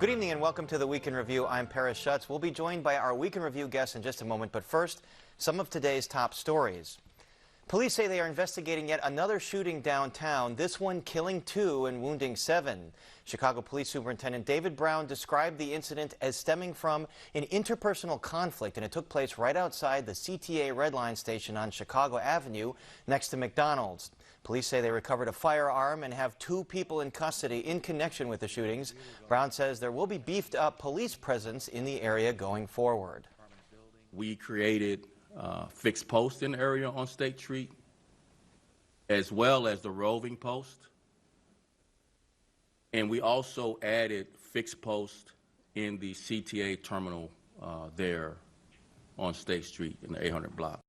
Good evening and welcome to the Week in Review. I'm Paris Schutz. We'll be joined by our Week in Review guests in just a moment, but first, some of today's top stories. Police say they are investigating yet another shooting downtown, this one killing 2 and wounding 7. Chicago Police Superintendent David Brown described the incident as stemming from an interpersonal conflict, and it took place right outside the CTA Red Line station on Chicago Avenue next to McDonald's. Police say they recovered a firearm and have 2 people in custody in connection with the shootings. Brown says there will be beefed up police presence in the area going forward. We created fixed posts in the area on State Street, as well as the roving post. And we also added fixed posts in the CTA terminal there on State Street in the 800 block.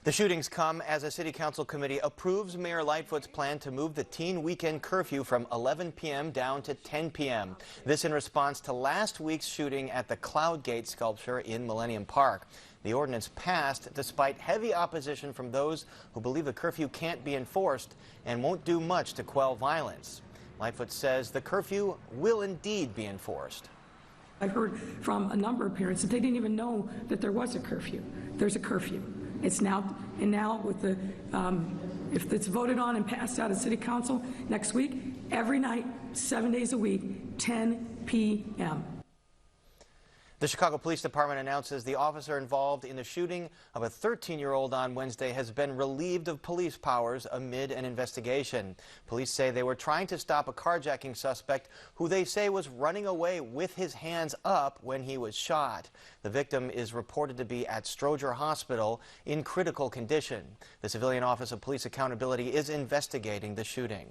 The shootings come as a city council committee approves Mayor Lightfoot's plan to move the teen weekend curfew from 11 p.m. down to 10 p.m. This in response to last week's shooting at the Cloud Gate sculpture in Millennium Park. The ordinance passed despite heavy opposition from those who believe the curfew can't be enforced and won't do much to quell violence. Lightfoot says the curfew will indeed be enforced. I've heard from a number of parents that they didn't even know that there was a curfew. There's a curfew. It's now, and now with the, if it's voted on and passed out of City Council next week, every night, 7 days a week, 10 p.m. The Chicago Police Department announces the officer involved in the shooting of a 13-year-old on Wednesday has been relieved of police powers amid an investigation. Police say they were trying to stop a carjacking suspect who they say was running away with his hands up when he was shot. The victim is reported to be at Stroger Hospital in critical condition. The Civilian Office of Police Accountability is investigating the shooting.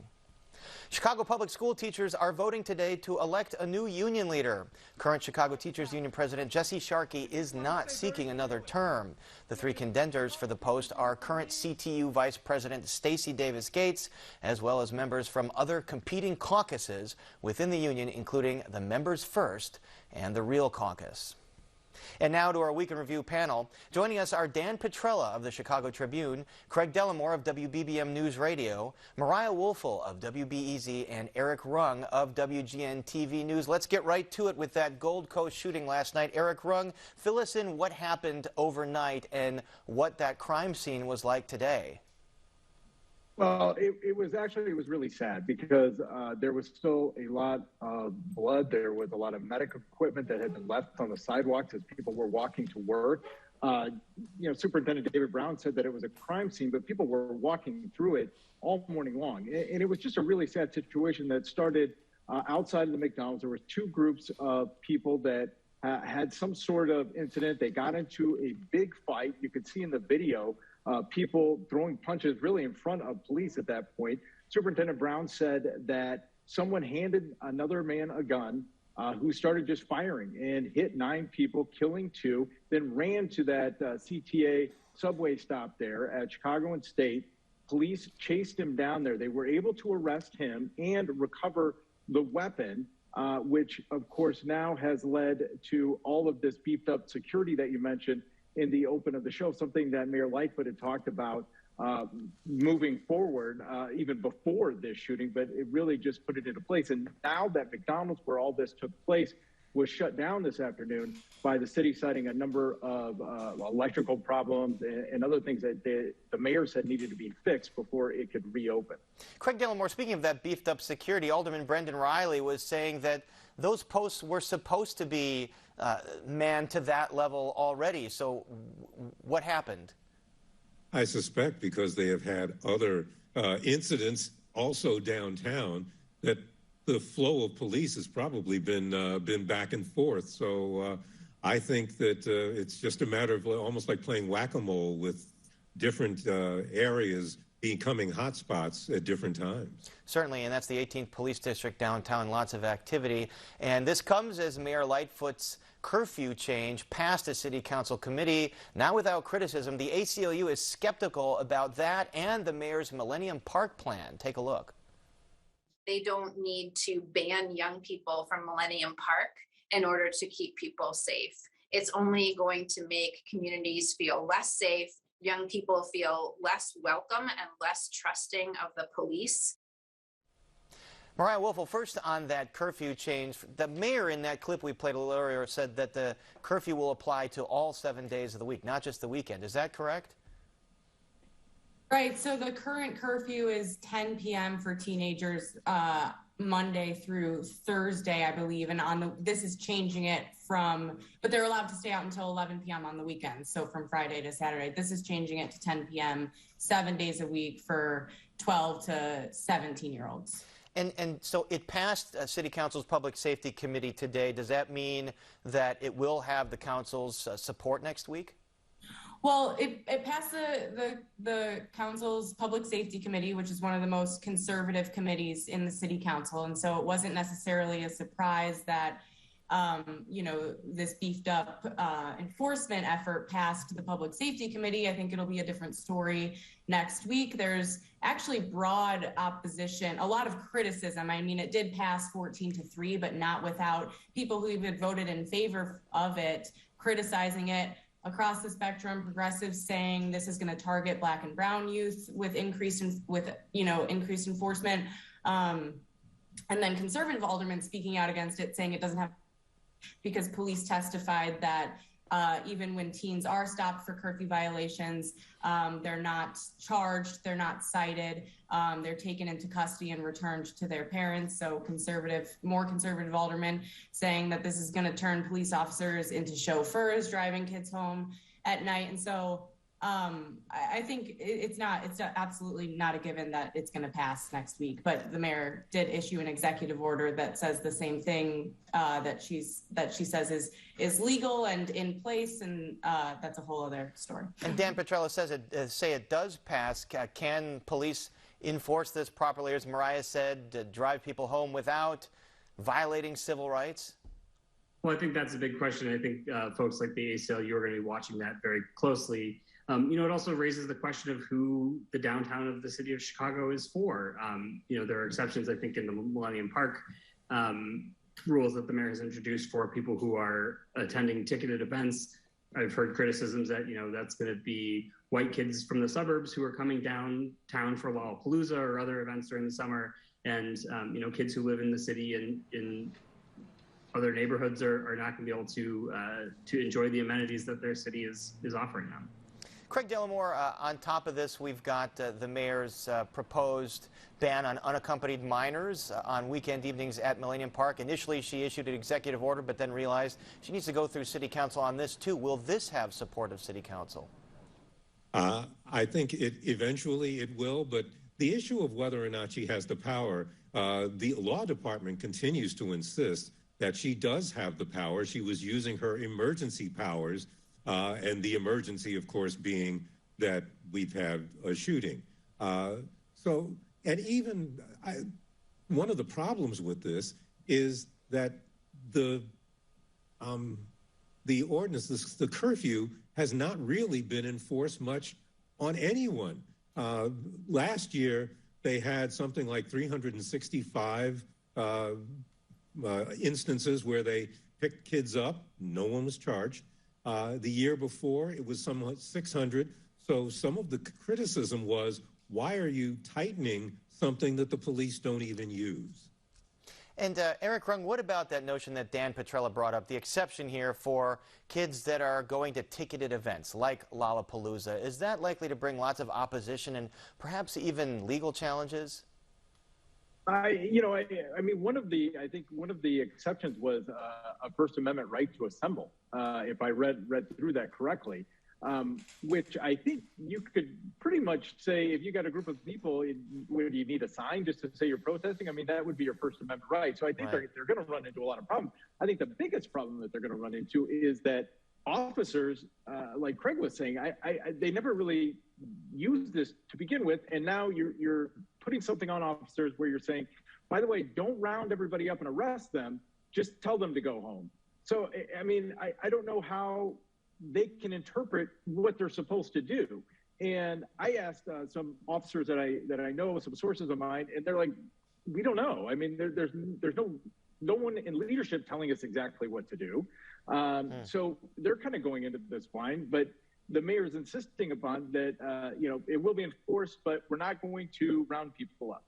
Chicago public school teachers are voting today to elect a new union leader. Current Chicago Teachers Union President Jesse Sharkey is not seeking another term. The 3 contenders for the post are current CTU Vice President Stacey Davis Gates, as well as members from other competing caucuses within the union, including the Members First and the Real Caucus. And now to our Week in Review panel. Joining us are Dan Petrella of the Chicago Tribune, Craig Dellamore of WBBM News Radio, Mariah Woelfel of WBEZ, and Eric Rung of WGN TV News. Let's get right to it with that Gold Coast shooting last night. Eric Rung, fill us in what happened overnight and what that crime scene was like today. Well, it was really sad because there was still a lot of blood. There was a lot of medical equipment that had been left on the sidewalks as people were walking to work. Superintendent David Brown said that it was a crime scene, but people were walking through it all morning long. And it was just a really sad situation that started outside of the McDonald's. There were 2 groups of people that had some sort of incident. They got into a big fight. You could see in the video people throwing punches really in front of police at that point. Superintendent Brown said that someone handed another man a gun who started just firing and hit 9 people, killing 2, then ran to that CTA subway stop there at Chicago and State. Police chased him down there. They were able to arrest him and recover the weapon, which of course now has led to all of this beefed up security that you mentioned in the open of the show, something that Mayor Lightfoot had talked about moving forward even before this shooting, but it really just put it into place. And now that McDonald's, where all this took place, was shut down this afternoon by the city, citing a number of electrical problems and other things that the mayor said needed to be fixed before it could reopen. Craig Dellamore, speaking of that beefed up security, Alderman Brendan Riley was saying that those posts were supposed to be manned to that level already. So what happened? I suspect because they have had other incidents also downtown that the flow of police has probably been back and forth. So I think that it's just a matter of almost like playing whack-a-mole with different areas becoming hotspots at different times. Certainly, and that's the 18th Police District downtown, lots of activity. And this comes as Mayor Lightfoot's curfew change passed a city council committee. Now without criticism, the ACLU is skeptical about that and the mayor's Millennium Park plan. Take a look. They don't need to ban young people from Millennium Park in order to keep people safe. It's only going to make communities feel less safe, young people feel less welcome and less trusting of the police. Mariah Wolfel, first on that curfew change, the mayor in that clip we played a little earlier said that the curfew will apply to all 7 days of the week, not just the weekend. Is that correct? Right. So the current curfew is 10 p.m. for teenagers, Monday through Thursday, I believe. And this is changing it but they're allowed to stay out until 11 p.m. on the weekends. So from Friday to Saturday, this is changing it to 10 p.m. 7 days a week for 12 to 17-year-olds. And so it passed City Council's Public Safety Committee today. Does that mean that it will have the council's support next week? Well, it passed the council's Public Safety Committee, which is one of the most conservative committees in the City Council. And so it wasn't necessarily a surprise that, this beefed up enforcement effort passed the Public Safety Committee. I think it'll be a different story next week. There's actually broad opposition, a lot of criticism. I mean, it did pass 14-3, but not without people who even voted in favor of it criticizing it. Across the spectrum, progressives saying this is going to target Black and brown youth with increased enforcement, and then conservative aldermen speaking out against it, saying it doesn't have, because police testified that even when teens are stopped for curfew violations, they're not charged, they're not cited, they're taken into custody and returned to their parents. So more conservative aldermen saying that this is going to turn police officers into chauffeurs driving kids home at night. And so I think it's absolutely not a given that it's going to pass next week. But the mayor did issue an executive order that says the same thing, that she says is legal and in place, and that's a whole other story. And Dan Petrella says say it does pass. Can police enforce this properly, as Mariah said, drive people home without violating civil rights? Well, I think that's a big question. I think folks like the ACLU are going to be watching that very closely. It also raises the question of who the downtown of the city of Chicago is for. There are exceptions, I think, in the Millennium Park rules that the mayor has introduced for people who are attending ticketed events. I've heard criticisms that, that's going to be white kids from the suburbs who are coming downtown for Lollapalooza or other events during the summer. And, kids who live in the city and in other neighborhoods are not going to be able to enjoy the amenities that their city is offering them. Craig Dellamore, on top of this, we've got the mayor's proposed ban on unaccompanied minors on weekend evenings at Millennium Park. Initially, she issued an executive order, but then realized she needs to go through City Council on this, too. Will this have support of City Council? I think eventually it will, but the issue of whether or not she has the power, the law department continues to insist that she does have the power. She was using her emergency powers, and the emergency, of course, being that we've had a shooting. One of the problems with this is that the ordinance, the curfew, has not really been enforced much on anyone. Last year, they had something like 365 instances where they picked kids up. No one was charged. The year before, it was somewhat 600. So some of the criticism was, why are you tightening something that the police don't even use? And Eric Rung, what about that notion that Dan Petrella brought up, the exception here for kids that are going to ticketed events like Lollapalooza? Is that likely to bring lots of opposition and perhaps even legal challenges? I mean, one of the exceptions was a First Amendment right to assemble, if I read through that correctly, which I think you could pretty much say, if you got a group of people, would you need a sign just to say you're protesting? I mean, that would be your First Amendment right. So I think they're going to run into a lot of problems. I think the biggest problem that they're going to run into is that officers, like Craig was saying, they never really used this to begin with, and now you're putting something on officers where you're saying, by the way, don't round everybody up and arrest them, just tell them to go home. So, I mean, I don't know how they can interpret what they're supposed to do. And I asked some officers that I know, some sources of mine, and they're like, we don't know. I mean, there's no one in leadership telling us exactly what to do. So they're kind of going into this blind, but the mayor is insisting upon that, it will be enforced, but we're not going to round people up.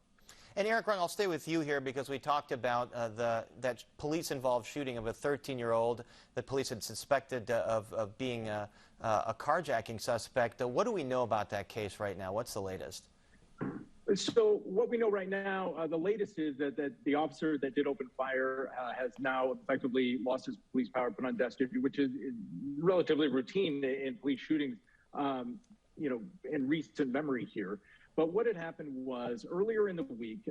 And Eric Rung, I'll stay with you here because we talked about that police-involved shooting of a 13-year-old that police had suspected of being a carjacking suspect. What do we know about that case right now? What's the latest? So what we know right now, the latest is that the officer that did open fire has now effectively lost his police power, put on desk duty, which is relatively routine in police shootings, in recent memory here. But what had happened was earlier in the week,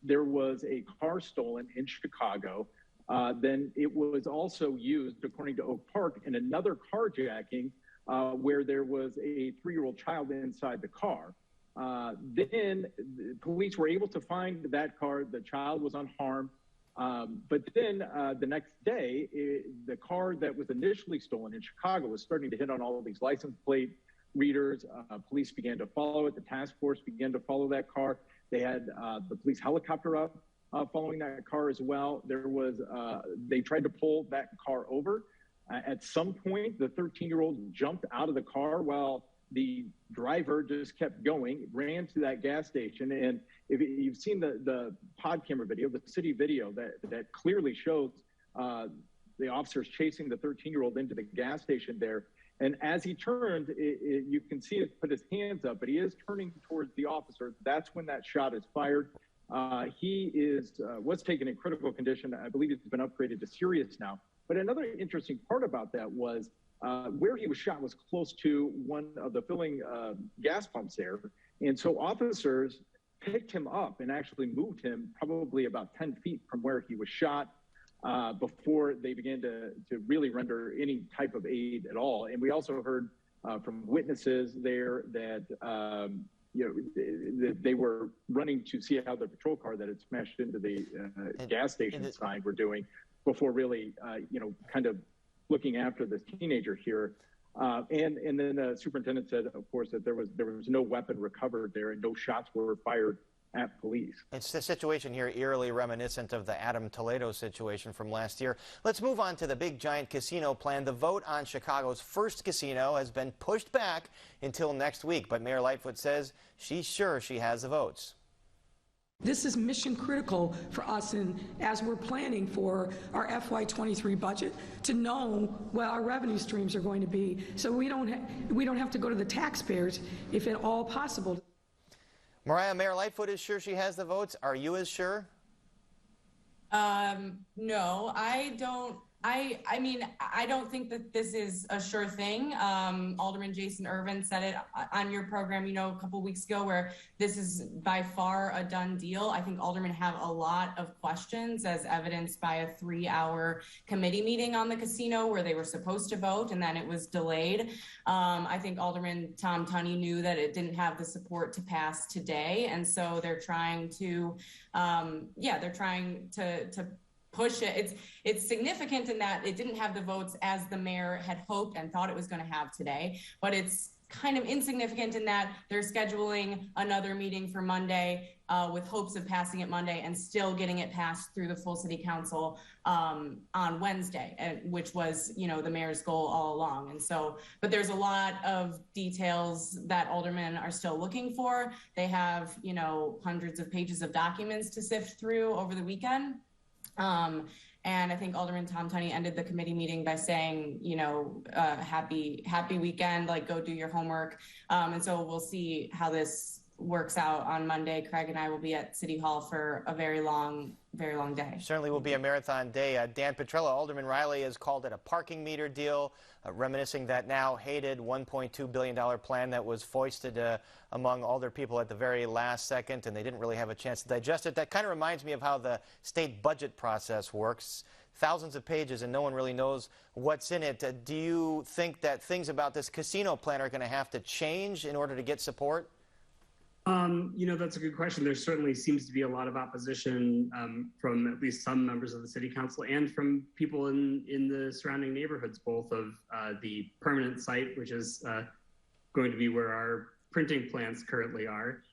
there was a car stolen in Chicago. Then it was also used, according to Oak Park, in another carjacking where there was a 3-year-old child inside the car. Then the police were able to find that car. The child was unharmed. But then the next day, the car that was initially stolen in Chicago was starting to hit on all of these license plate readers. Police began to follow it. The task force began to follow that car. They had the police helicopter up following that car as well. They tried to pull that car over. At some point, the 13-year-old jumped out of the car while the driver just kept going, ran to that gas station. And if you've seen the pod camera video, the city video that clearly shows the officers chasing the 13-year-old into the gas station there. And as he turned, you can see it put his hands up, but he is turning towards the officer. That's when that shot is fired. He was taken in critical condition. I believe he's been upgraded to serious now. But another interesting part about that was where he was shot was close to one of the filling gas pumps there. And so officers picked him up and actually moved him probably about 10 feet from where he was shot before they began to really render any type of aid at all. And we also heard from witnesses there that that they were running to see how the patrol car that had smashed into the gas station sign were doing before really, kind of looking after this teenager here. And then the superintendent said, of course, that there was no weapon recovered there and no shots were fired at police. It's the situation here eerily reminiscent of the Adam Toledo situation from last year. Let's move on to the big giant casino plan. The vote on Chicago's first casino has been pushed back until next week, but Mayor Lightfoot says she's sure she has the votes. This is mission critical for us, and as we're planning for our FY23 budget, to know what our revenue streams are going to be, so we don't have to go to the taxpayers if at all possible. Mariah, Mayor Lightfoot is sure she has the votes. Are you as sure? No, I don't. I mean, I don't think that this is a sure thing. Alderman Jason Irvin said it on your program, a couple weeks ago, where this is by far a done deal. I think aldermen have a lot of questions, as evidenced by a 3-hour committee meeting on the casino where they were supposed to vote and then it was delayed. I think Alderman Tom Tunney knew that it didn't have the support to pass today, and so they're trying to, push it. It's significant in that it didn't have the votes as the mayor had hoped and thought it was going to have today, but it's kind of insignificant in that they're scheduling another meeting for Monday with hopes of passing it Monday and still getting it passed through the full city council on Wednesday, which was, the mayor's goal all along. And so, but there's a lot of details that aldermen are still looking for. They have, hundreds of pages of documents to sift through over the weekend. And I think Alderman Tom Tunney ended the committee meeting by saying, happy weekend, go do your homework. And so we'll see how this works out on Monday. Craig and I will be at City Hall for a very long day. Certainly will be a marathon day. Dan Petrella, Alderman Riley has called it a parking meter deal, reminiscing that now hated $1.2 billion plan that was foisted among Alder people at the very last second, and they didn't really have a chance to digest it. That kind of reminds me of how the state budget process works. Thousands of pages and no one really knows what's in it. Do you think that things about this casino plan are going to have to change in order to get support? That's a good question. There certainly seems to be a lot of opposition from at least some members of the city council and from people in the surrounding neighborhoods, both of the permanent site, which is going to be where our printing plants currently are,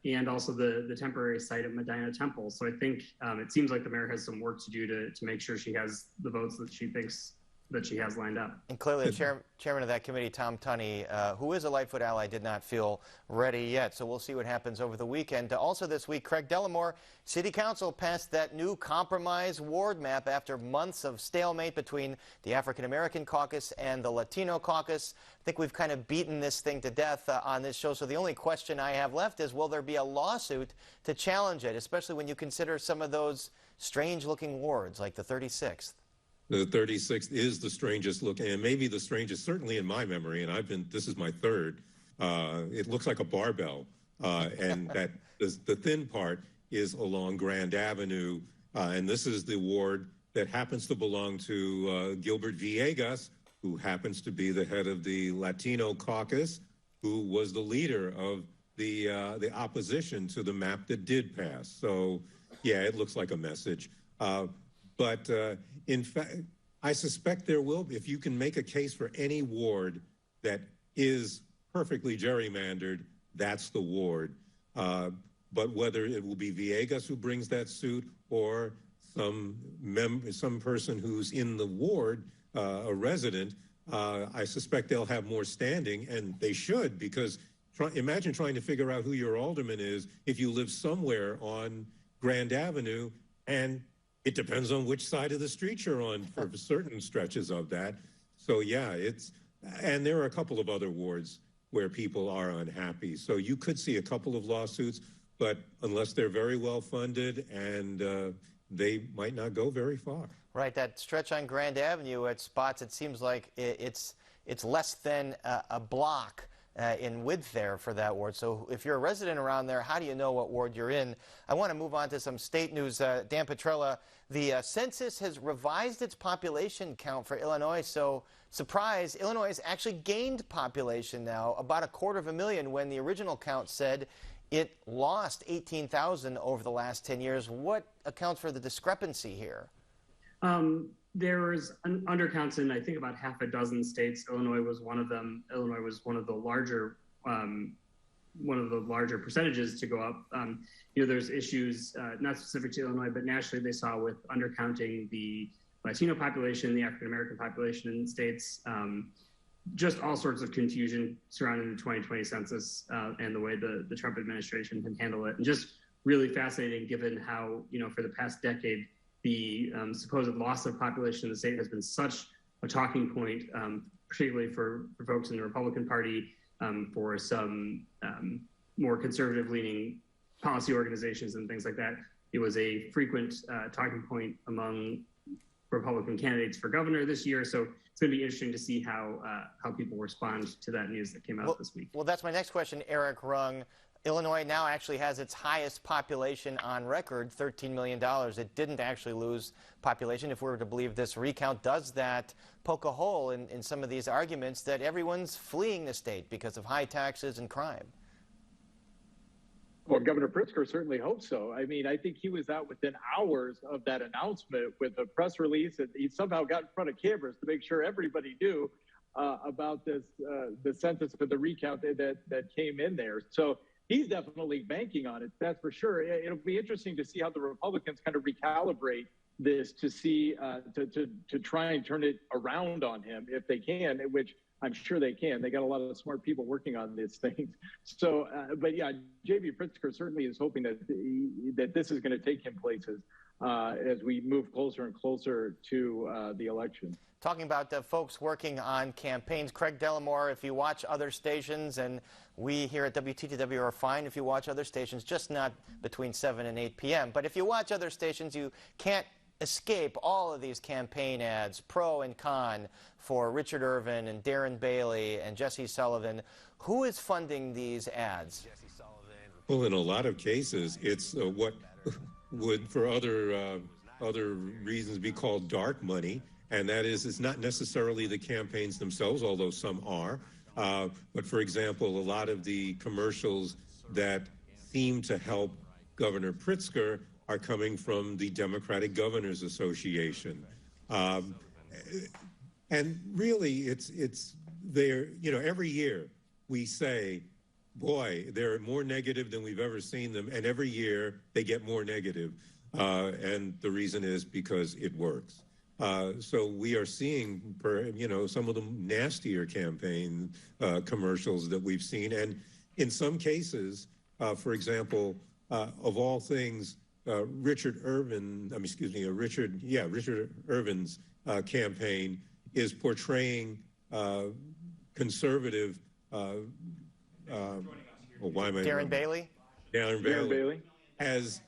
and also the temporary site at Medina Temple. So I think it seems like the mayor has some work to do to make sure she has the votes that she thinks that she has lined up. And clearly, the chairman of that committee, Tom Tunney, who is a Lightfoot ally, did not feel ready yet. So we'll see what happens over the weekend. Also this week, Craig Dellimore, City Council passed that new compromise ward map after months of stalemate between the African American caucus and the Latino caucus. I think we've kind of beaten this thing to death on this show. So the only question I have left is, will there be a lawsuit to challenge it, especially when you consider some of those strange-looking wards, like the 36th? The 36th is the strangest looking, and maybe the strangest, certainly in my memory, and this is my third. It looks like a barbell, and that the thin part is along Grand Avenue, and this is the ward that happens to belong to Gilbert Villegas, who happens to be the head of the Latino caucus, who was the leader of the opposition to the map that did pass. So, yeah, it looks like a message. But in fact, I suspect there will be, if you can make a case for any ward that is perfectly gerrymandered, that's the ward. But whether it will be Villegas who brings that suit or some person who's in the ward, a resident, I suspect they'll have more standing, and they should, because imagine trying to figure out who your alderman is if you live somewhere on Grand Avenue, and it depends on which side of the street you're on for certain stretches of that. So yeah, and there are a couple of other wards where people are unhappy. So you could see a couple of lawsuits, but unless they're very well funded, and they might not go very far. Right, that stretch on Grand Avenue at spots, it seems like it's less than a block in width there for that ward. So if you're a resident around there, how do you know what ward you're in? I want to move on to some state news. Dan Petrella, the census has revised its population count for Illinois. So, surprise, Illinois has actually gained population now, about 250,000, when the original count said it lost 18,000 over the last 10 years. What accounts for the discrepancy here? There's undercounts in, I think, about half a dozen states. Illinois was one of them. Illinois was one of the larger percentages to go up. There's issues not specific to Illinois, but nationally they saw with undercounting the Latino population, the African American population in states. Just all sorts of confusion surrounding the 2020 census and the way the Trump administration can handle it, and just really fascinating given how, for the past decade, the supposed loss of population in the state has been such a talking point, particularly for folks in the Republican Party, for some more conservative-leaning policy organizations and things like that. It was a frequent talking point among Republican candidates for governor this year. So it's going to be interesting to see how people respond to that news that came out this week. Well, that's my next question, Eric Rung. Illinois now actually has its highest population on record, $13 million. It didn't actually lose population. If we were to believe this recount, does that poke a hole in some of these arguments that everyone's fleeing the state because of high taxes and crime? Well, Governor Pritzker certainly hopes so. I mean, I think he was out within hours of that announcement with a press release, and he somehow got in front of cameras to make sure everybody knew about this, the census for the recount that came in there. So he's definitely banking on it, that's for sure. It'll be interesting to see how the Republicans kind of recalibrate this to see, to try and turn it around on him if they can, which I'm sure they can. They got a lot of smart people working on these things. So, but yeah, J.B. Pritzker certainly is hoping that this is going to take him places as we move closer and closer to the election. Talking about folks working on campaigns, Craig Dellimore, if you watch other stations, and we here at WTTW are fine if you watch other stations, just not between 7 and 8 p.m. But if you watch other stations, you can't escape all of these campaign ads, pro and con, for Richard Irvin and Darren Bailey and Jesse Sullivan. Who is funding these ads? Well, in a lot of cases, it's what would, for other reasons, be called dark money. And that is, it's not necessarily the campaigns themselves, although some are. But for example, a lot of the commercials that seem to help Governor Pritzker are coming from the Democratic Governors Association. And really, it's there, every year we say, boy, they're more negative than we've ever seen them. And every year they get more negative. And the reason is because it works. So we are seeing, some of the nastier campaign commercials that we've seen. And in some cases, for example, of all things, Richard Irvin's campaign is portraying conservative. Darren Bailey? Darren Bailey as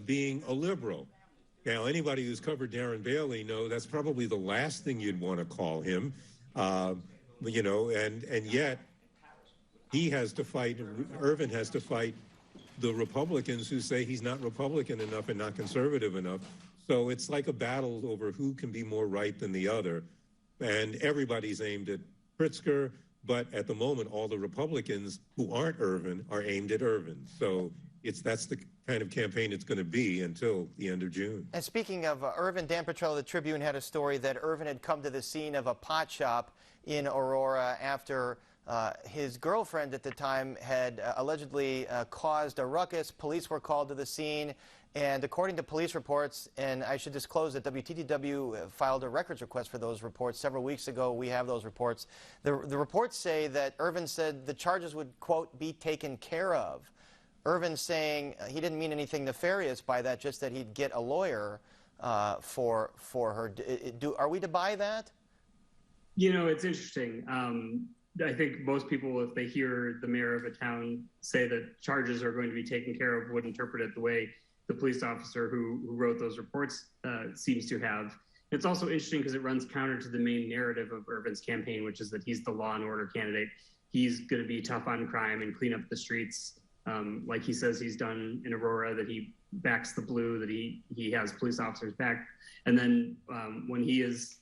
being a liberal. Now, anybody who's covered Darren Bailey know that's probably the last thing you'd want to call him, and yet he has to fight, Irvin has to fight the Republicans who say he's not Republican enough and not conservative enough. So it's like a battle over who can be more right than the other. And everybody's aimed at Pritzker, but at the moment, all the Republicans who aren't Irvin are aimed at Irvin. So that's the kind of campaign it's going to be until the end of June. And speaking of Irvin, Dan Petrella, the Tribune, had a story that Irvin had come to the scene of a pot shop in Aurora after his girlfriend at the time had allegedly caused a ruckus. Police were called to the scene. And according to police reports, and I should disclose that WTTW filed a records request for those reports several weeks ago. We have those reports. The reports say that Irvin said the charges would, quote, be taken care of. Irvin saying he didn't mean anything nefarious by that, just that he'd get a lawyer for her. Are we to buy that? It's interesting. I think most people, if they hear the mayor of a town say that charges are going to be taken care of, would interpret it the way the police officer who wrote those reports seems to have. It's also interesting because it runs counter to the main narrative of Irvin's campaign, which is that he's the law and order candidate. He's going to be tough on crime and clean up the streets, like he says he's done in Aurora, that he backs the blue, that he has police officers back. And then when he is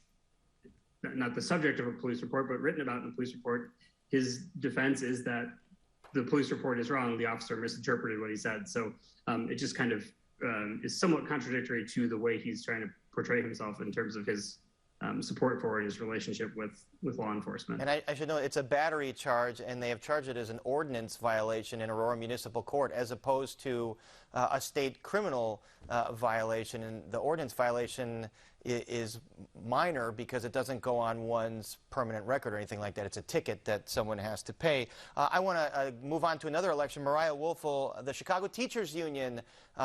not the subject of a police report, but written about in the police report, his defense is that the police report is wrong. The officer misinterpreted what he said. So it just kind of is somewhat contradictory to the way he's trying to portray himself in terms of his support for his relationship with law enforcement. And I should know it's a battery charge, and they have charged it as an ordinance violation in Aurora Municipal Court, as opposed to a state criminal violation. And the ordinance violation is minor because it doesn't go on one's permanent record or anything like that. It's a ticket that someone has to pay. I want to move on to another election. Mariah Woelfel, the Chicago Teachers Union,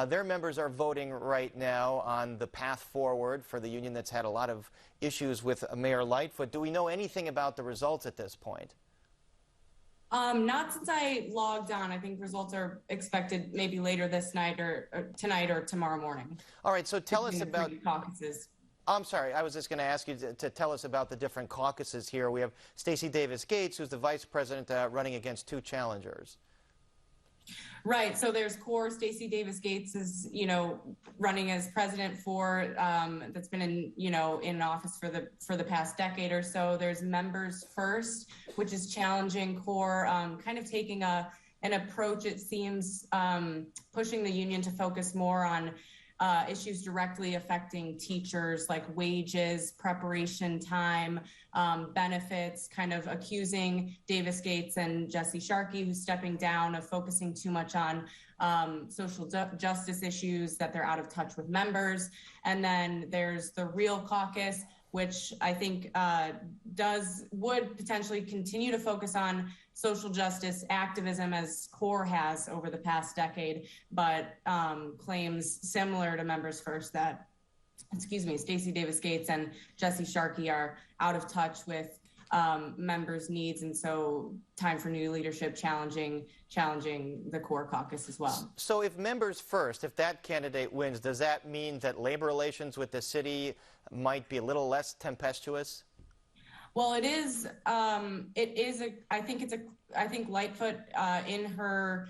their members are voting right now on the path forward for the union that's had a lot of issues with Mayor Lightfoot. Do we know anything about the results at this point? Not since I logged on. I think results are expected maybe later this night or tonight or tomorrow morning. All right, so tell us about caucuses. I'm sorry, I was just going to ask you to tell us about the different caucuses here. We have Stacey Davis Gates, who's the vice president, running against two challengers. Right. So there's core. Stacey Davis Gates is, running as president for that's been in office for the past decade or so. There's Members First, which is challenging core, kind of taking an approach, it seems, pushing the union to focus more on issues directly affecting teachers, like wages, preparation time, benefits, kind of accusing Davis Gates and Jesse Sharkey, who's stepping down, of focusing too much on social justice issues, that they're out of touch with members. And then there's the Real Caucus, which I think would potentially continue to focus on social justice activism as CORE has over the past decade, but claims similar to Members First that, Stacey Davis Gates and Jesse Sharkey are out of touch with members' needs, and so time for new leadership challenging the CORE caucus as well. So if Members First, if that candidate wins, does that mean that labor relations with the city might be a little less tempestuous? Well, it is. I think Lightfoot in her,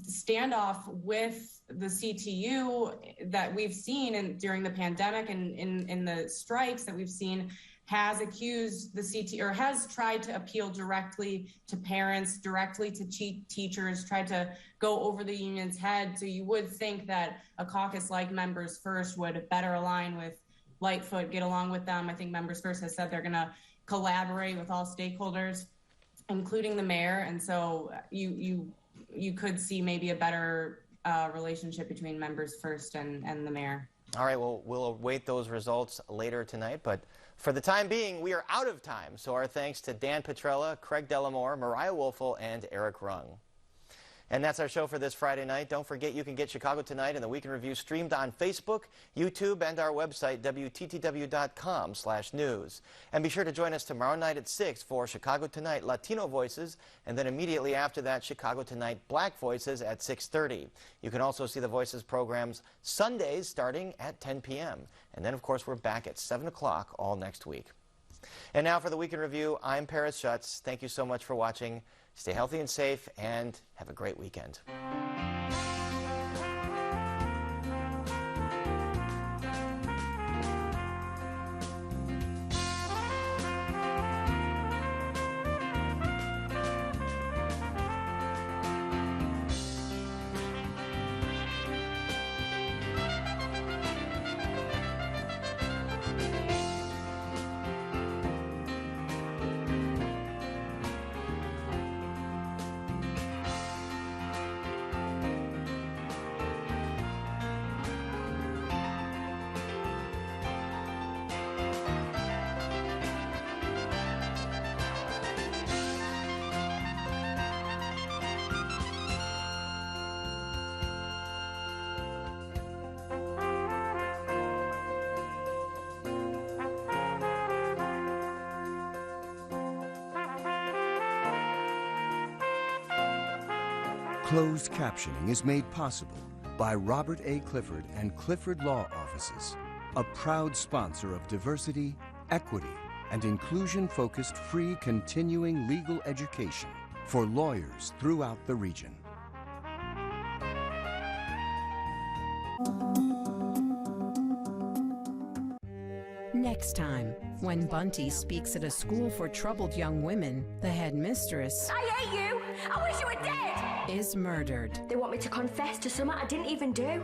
standoff with the CTU that we've seen during the pandemic and in the strikes that we've seen, has accused the CTU, or has tried to appeal directly to parents, directly to teachers, tried to go over the union's head. So you would think that a caucus like Members First would better align with Lightfoot, get along with them. I think Members First has said they're going to collaborate with all stakeholders, including the mayor. And so you could see maybe a better relationship between Members First and the mayor. All right, well, we'll await those results later tonight, but for the time being, we are out of time. So our thanks to Dan Petrella, Craig Delamore, Mariah Woelfel, and Eric Rung. And that's our show for this Friday night. Don't forget you can get Chicago Tonight and the Week in Review streamed on Facebook, YouTube, and our website, WTTW.com/news. And be sure to join us tomorrow night at 6 for Chicago Tonight Latino Voices, and then immediately after that, Chicago Tonight Black Voices at 6:30. You can also see the Voices programs Sundays starting at 10 p.m. And then, of course, we're back at 7 o'clock all next week. And now for the Week in Review, I'm Paris Schutz. Thank you so much for watching. Stay healthy and safe, and have a great weekend. Closed captioning is made possible by Robert A. Clifford and Clifford Law Offices, a proud sponsor of diversity, equity, and inclusion-focused free continuing legal education for lawyers throughout the region. Next time, when Bunty speaks at a school for troubled young women, the headmistress, I hate you! I wish you were dead! is murdered. They want me to confess to something I didn't even do.